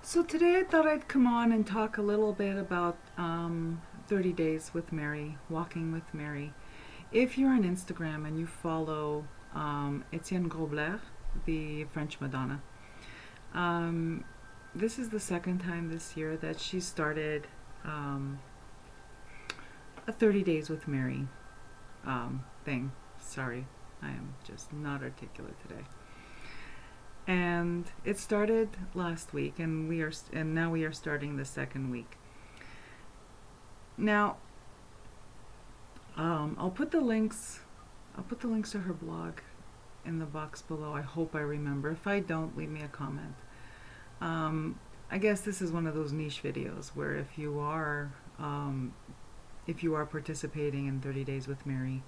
So today I thought I'd come on and talk a little bit about 30 Days with Mary, Walking with Mary. If you're on Instagram and you follow Etienne Grobler, the French Madonna, um, this is the second time this year that she started um, a 30 Days with Mary thing. Sorry, I am just not articulate today. And it started last week, and now we are starting the second week. Now, I'll put the links. I'll put the links to her blog in the box below. I hope I remember. If I don't, leave me a comment. I guess this is one of those niche videos where if you are participating in 30 Days with Mary,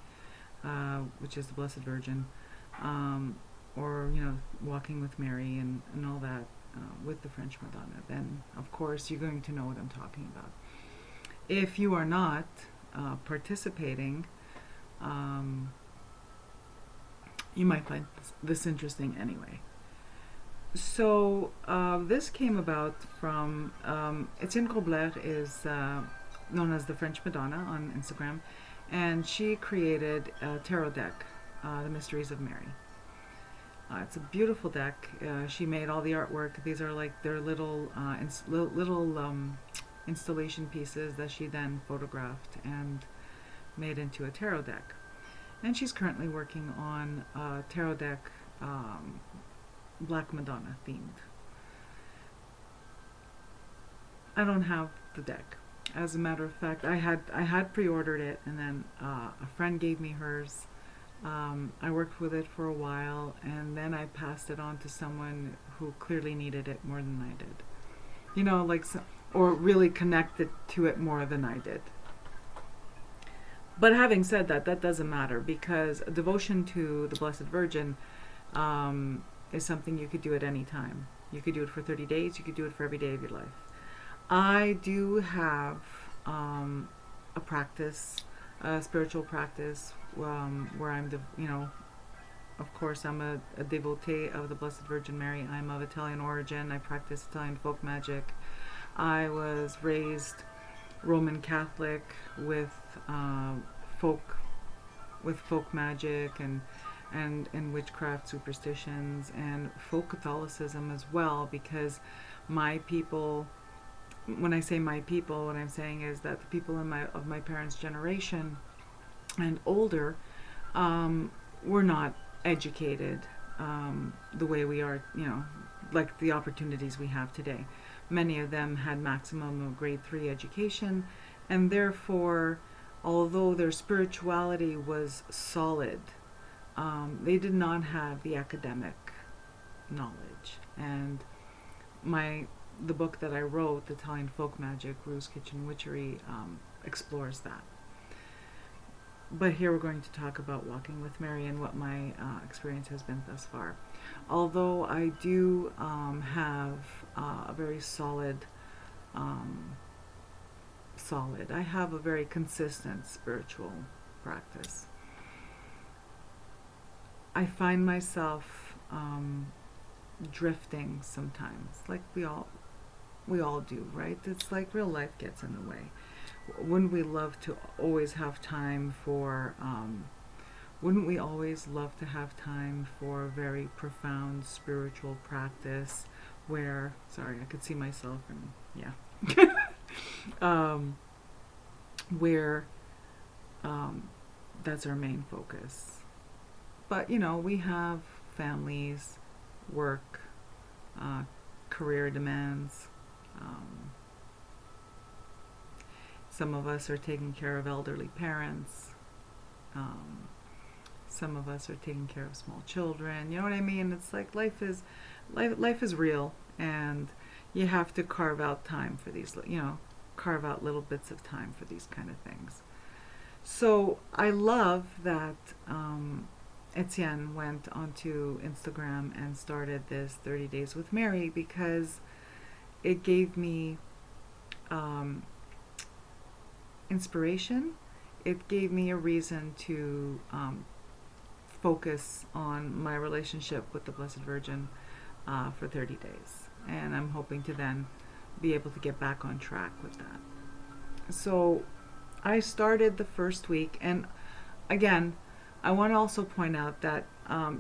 which is the Blessed Virgin, or walking with Mary and all that with the French Madonna, then of course you're going to know what I'm talking about. If you are not participating, you might find this interesting anyway. So this came about from Etienne Grobler is known as the French Madonna on Instagram, and she created a tarot deck, The Mysteries of Mary. It's a beautiful deck. She made all the artwork. These are like their little installation pieces that she then photographed and made into a tarot deck. And she's currently working on a tarot deck, Black Madonna themed. I don't have the deck. As a matter of fact, I had pre-ordered it, and then a friend gave me hers. I worked with it for a while, and then I passed it on to someone who clearly needed it more than I did. Or really connected to it more than I did. But having said that, that doesn't matter, because a devotion to the Blessed Virgin is something you could do at any time. You could do it for 30 days. You could do it for every day of your life. I do have a practice, a spiritual practice, where I'm of course I'm a devotee of the Blessed Virgin Mary. I'm of Italian origin. I practice Italian folk magic. I was raised Roman Catholic with folk magic and witchcraft superstitions, and folk Catholicism as well, because my people, when I say my people, what I'm saying is that the people of my parents' generation and older were not educated the way we are, like the opportunities we have today. Many of them had maximum of grade 3 education, and therefore, although their spirituality was solid, they did not have the academic knowledge. And the book that I wrote, Italian Folk Magic, Rue's Kitchen Witchery, explores that. But here we're going to talk about Walking with Mary and what my experience has been thus far. Although I do have a very I have a very consistent spiritual practice. I find myself drifting sometimes, like we all do, right? It's like real life gets in the way. Wouldn't we love to always have time for wouldn't we always love to have time for a very profound spiritual practice where, sorry, I could see myself, and where that's our main focus. But we have families, work, career demands. Some of us are taking care of elderly parents. Some of us are taking care of small children. You know what I mean? It's like life is real, and you have to carve out time for these. Carve out little bits of time for these kind of things. So I love that Etienne went onto Instagram and started this 30 Days with Mary, because it gave me inspiration. It gave me a reason to focus on my relationship with the Blessed Virgin, for 30 days. And I'm hoping to then be able to get back on track with that. So I started the first week, and again, I want to also point out that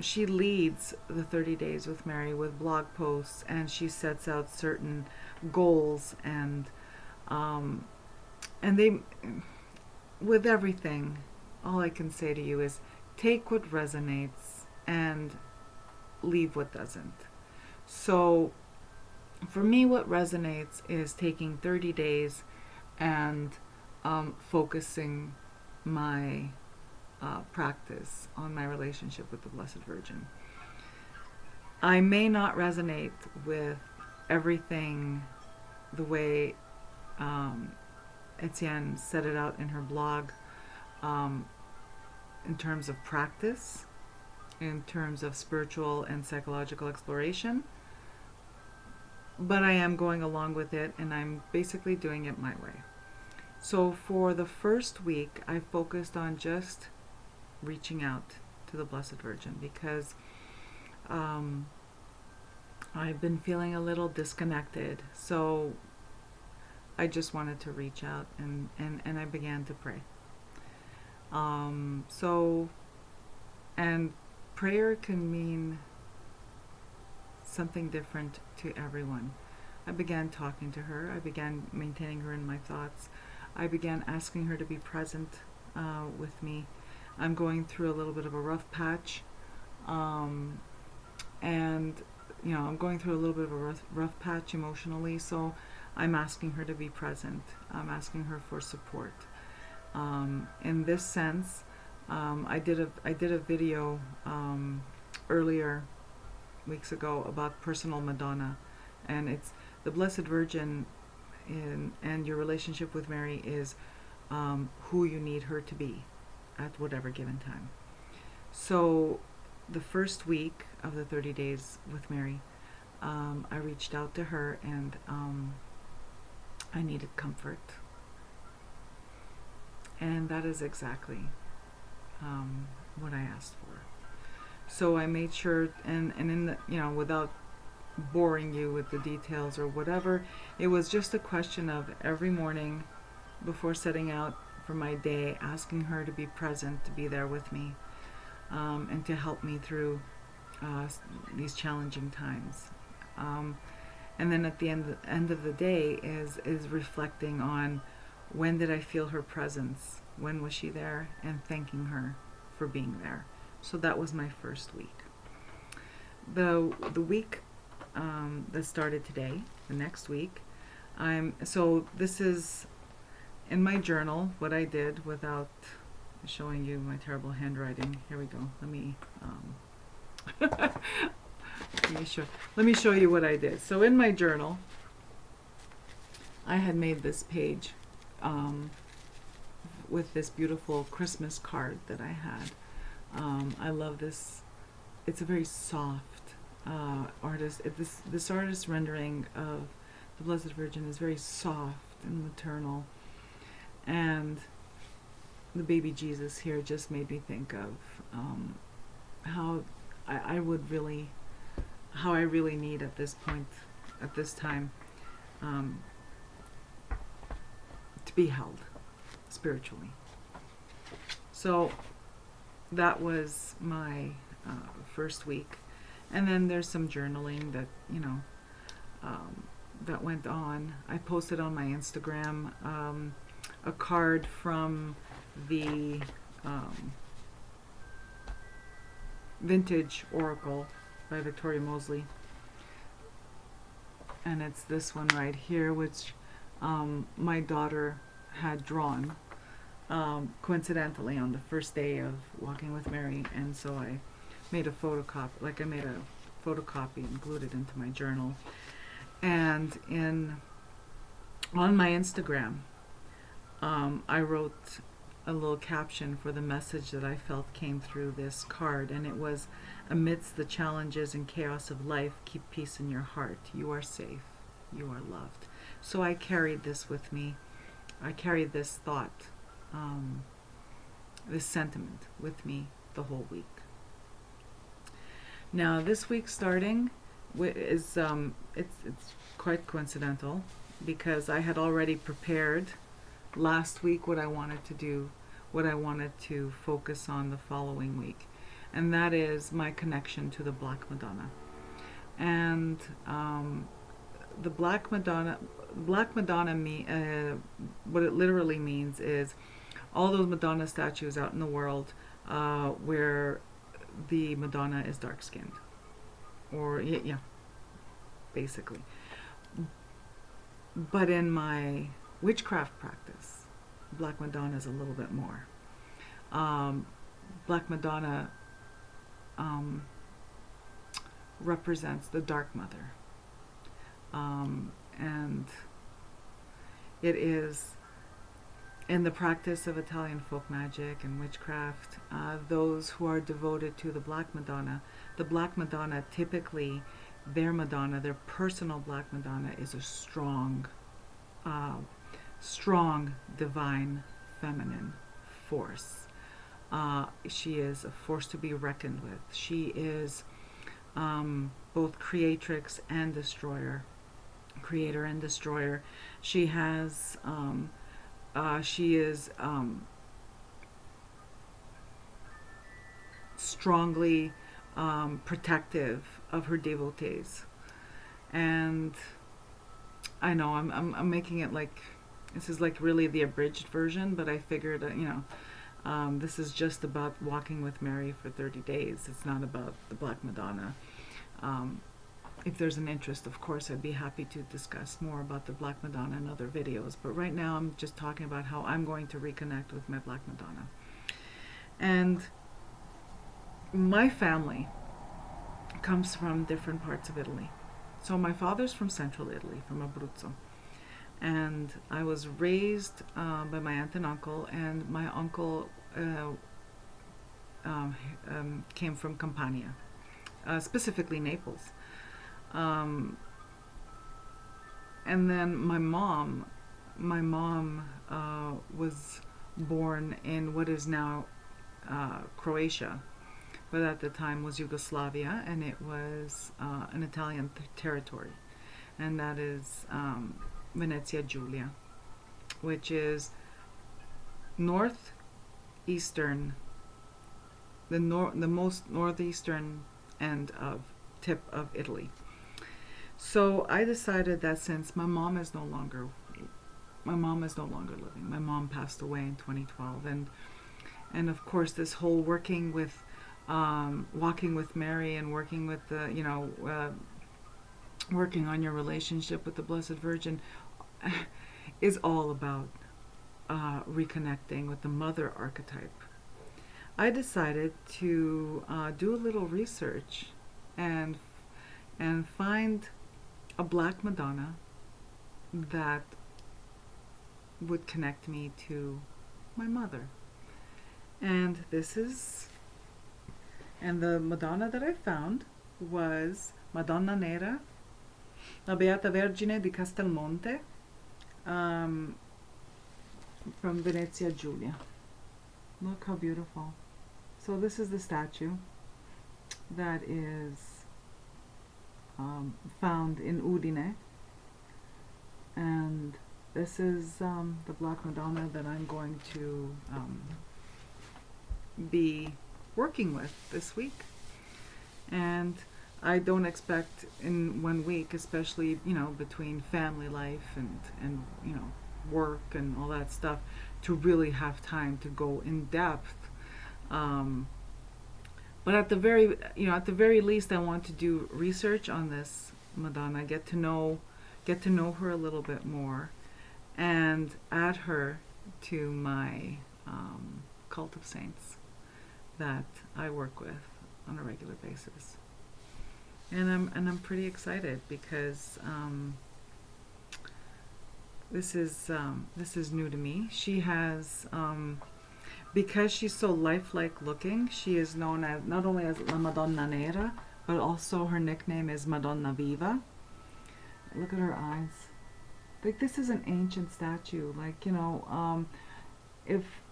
she leads the 30 Days with Mary with blog posts, and she sets out certain goals, and they, with everything, all I can say to you is take what resonates and leave what doesn't. So for me, what resonates is taking 30 days and focusing my practice on my relationship with the Blessed Virgin. I may not resonate with everything the way Etienne set it out in her blog, in terms of practice, in terms of spiritual and psychological exploration, but I am going along with it, and I'm basically doing it my way. So for the first week, I focused on just reaching out to the Blessed Virgin, because I've been feeling a little disconnected. So I just wanted to reach out, and I began to pray. And prayer can mean something different to everyone. I began talking to her. I began maintaining her in my thoughts. I began asking her to be present with me. I'm going through a little bit of a rough patch, and I'm going through a little bit of a rough patch emotionally. So I'm asking her to be present. I'm asking her for support. In this sense, I did a video earlier weeks ago about personal Madonna, and it's the Blessed Virgin and your relationship with Mary is who you need her to be at whatever given time. So the first week of the 30 Days with Mary, I reached out to her, and I needed comfort, and that is exactly what I asked for. So I made sure, and in the, without boring you with the details or whatever, it was just a question of every morning before setting out for my day, asking her to be present, to be there with me, and to help me through these challenging times. And then at the end of the day is reflecting on when did I feel her presence, when was she there, and thanking her for being there. So that was my first week. The week that started today, the next week, this is in my journal what I did without showing you my terrible handwriting. Here we go. Let me show you what I did. So in my journal, I had made this page with this beautiful Christmas card that I had. I love this. It's a very soft artist. This artist rendering of the Blessed Virgin is very soft and maternal, and the baby Jesus here just made me think of how I really need at this point, at this time, to be held spiritually. So that was my first week, and then there's some journaling that that went on. I posted on my Instagram a card from the Vintage Oracle by Victoria Mosley, and it's this one right here, which my daughter had drawn coincidentally on the first day of walking with Mary, and so I made a photocopy, and glued it into my journal. And on my Instagram, I wrote a little caption for the message that I felt came through this card, and it was, amidst the challenges and chaos of life, keep peace in your heart. You are safe. You are loved. So I carried this with me. I carried this thought, this sentiment with me the whole week. Now this week starting it's quite coincidental because I had already prepared last week what I wanted to do, what I wanted to focus on the following week, and that is my connection to the Black Madonna. And the Black Madonna what it literally means is all those Madonna statues out in the world where the Madonna is dark skinned, or yeah, basically. But in my witchcraft practice, Black Madonna is a little bit more. Black Madonna represents the Dark Mother. And it is in the practice of Italian folk magic and witchcraft, those who are devoted to the Black Madonna typically, their personal Black Madonna is a strong, divine, feminine force. She is a force to be reckoned with. She is both creatrix and destroyer, creator and destroyer. She has, she is strongly protective of her devotees. And I know I'm making it like, this is like really the abridged version, but I figured, this is just about walking with Mary for 30 days. It's not about the Black Madonna. If there's an interest, of course, I'd be happy to discuss more about the Black Madonna in other videos. But right now, I'm just talking about how I'm going to reconnect with my Black Madonna. And my family comes from different parts of Italy. So my father's from central Italy, from Abruzzo. And I was raised by my aunt and uncle, and my uncle came from Campania, specifically Naples. And then my mom was born in what is now Croatia, but at the time was Yugoslavia, and it was an Italian territory, and that is Venezia Giulia, which is northeastern, the most northeastern end of tip of Italy. So I decided that since my mom is no longer living. My mom passed away in 2012, and of course this whole walking with Mary and working with the working on your relationship with the Blessed Virgin is all about reconnecting with the mother archetype. I decided to do a little research and find a Black Madonna that would connect me to my mother. And the Madonna that I found was Madonna Nera, la Beata Vergine di Castelmonte, from Venezia Giulia. Look how beautiful. So this is the statue that is found in Udine, and this is the Black Madonna that I'm going to be working with this week. And I don't expect in 1 week, especially between family life and work and all that stuff, to really have time to go in depth. But at the very least, I want to do research on this Madonna, get to know her a little bit more, and add her to my cult of saints that I work with on a regular basis. And I'm pretty excited because this is new to me. She has because she's so lifelike looking, she is known as not only as La Madonna Nera, but also her nickname is Madonna Viva. Look at her eyes. Like, this is an ancient statue. Like, if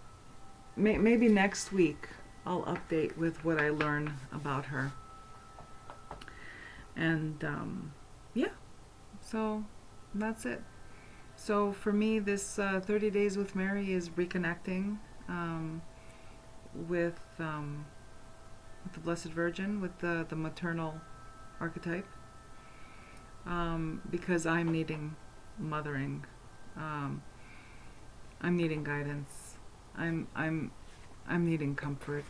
maybe next week I'll update with what I learn about her. And yeah, so that's it. So for me, this 30 Days with Mary is reconnecting um, with the Blessed Virgin, with the maternal archetype, because I'm needing mothering. Um, I'm needing guidance. I'm I'm I'm needing comfort.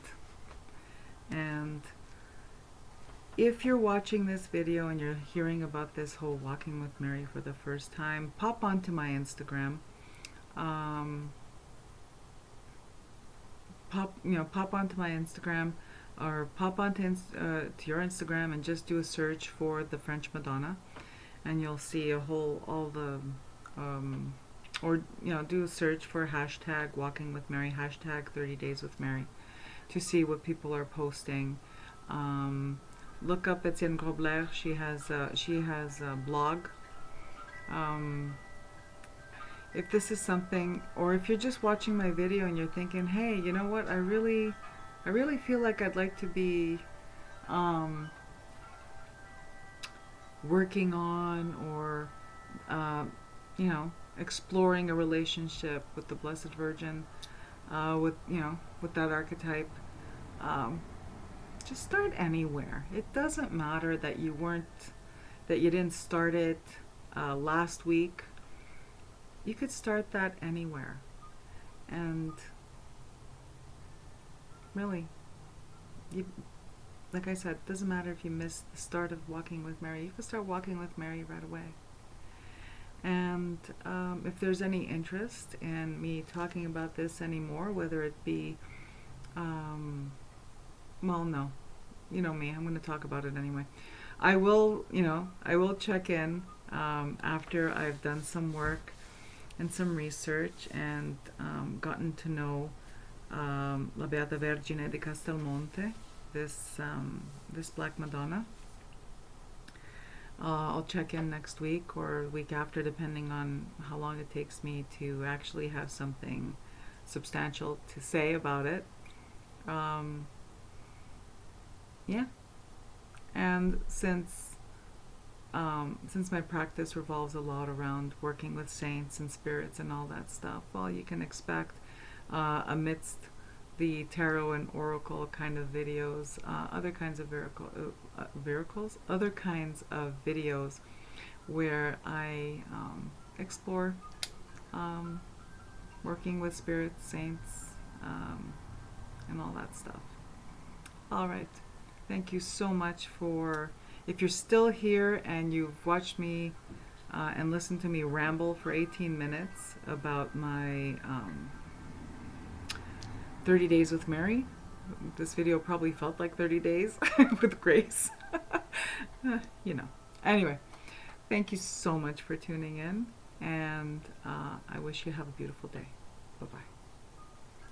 And if you're watching this video and you're hearing about this whole Walking with Mary for the first time, pop onto my Instagram. Um, pop onto my Instagram, or pop onto to your Instagram and just do a search for the French Madonna, and you'll see all the or do a search for hashtag Walking with Mary, hashtag 30 Days with Mary, to see what people are posting. Look up Etienne Grobler. She has a blog. Um, if this is something, or if you're just watching my video and you're thinking, hey, you know what, I really feel like I'd like to be working on, or exploring a relationship with the Blessed Virgin, with that archetype. Um, just start anywhere. It doesn't matter that you didn't start it last week. You could start that anywhere. And really, like I said, it doesn't matter if you missed the start of Walking with Mary. You can start Walking with Mary right away. And if there's any interest in me talking about this anymore, whether it be, well, no, you know me, I'm going to talk about it anyway. I will check in after I've done some work and some research and gotten to know La Beata Vergine di Castelmonte, this Black Madonna. I'll check in next week or the week after, depending on how long it takes me to actually have something substantial to say about it. Yeah. And since my practice revolves a lot around working with saints and spirits and all that stuff, well, you can expect amidst the tarot and oracle kind of videos, other kinds of other kinds of videos where I explore working with spirits, saints, and all that stuff. All right. Thank you so much if you're still here and you've watched me and listened to me ramble for 18 minutes about my 30 Days with Mary. This video probably felt like 30 days with Grace. Anyway, thank you so much for tuning in, and I wish you have a beautiful day. Bye-bye.